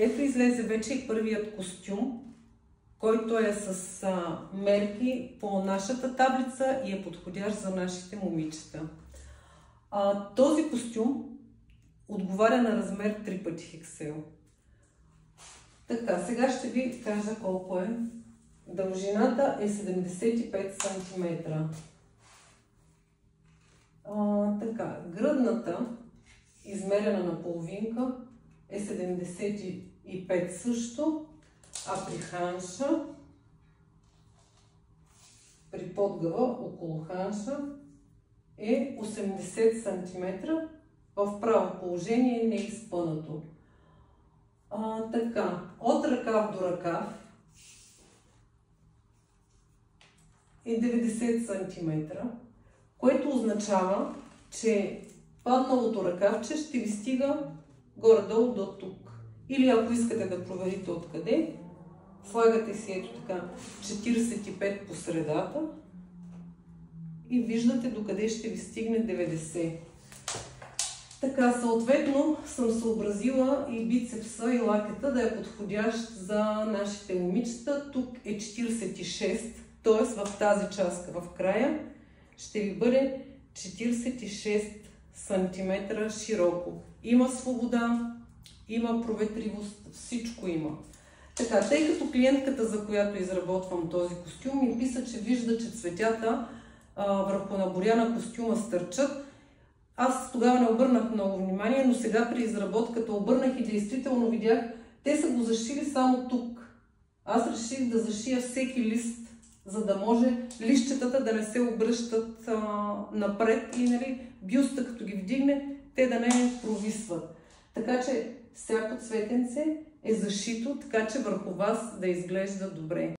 Ето излезе вече и първият костюм, който е с мерки по нашата таблица и е подходящ за нашите момичета. Този костюм отговаря на размер 3x XL. Така, сега ще ви кажа колко е. Дължината е 75 см. Така, гръдната, измерена на половинка, е 75 също, а при ханша, при подгъва около ханша е 80 см в право положение, не изпънато. Така, от ръкав до ръкав е 90 см, което означава, че падналото ръкавче ще ви стига горе-долу до тук. Или ако искате да проверите откъде, слагате си ето така 45 по средата и виждате докъде ще ви стигне 90. Така, съответно съм съобразила и бицепса и лакета да е подходящ за нашите момичета. Тук е 46, т.е. в тази част в края ще ви бъде 46 см широко. Има свобода, има проветривост, всичко има. Така, тъй като клиентката, за която изработвам този костюм, ми писа, че вижда, че цветята върху наборя на костюма стърчат, аз тогава не обърнах много внимание, но сега при изработката обърнах и действително видях, те са го зашили само тук. Аз реших да зашия всеки лист, за да може листчетата да не се обръщат напред и нали, бюста като ги вдигне, те да не провисват. Така че всяко цветенце е зашито, така че върху вас да изглежда добре.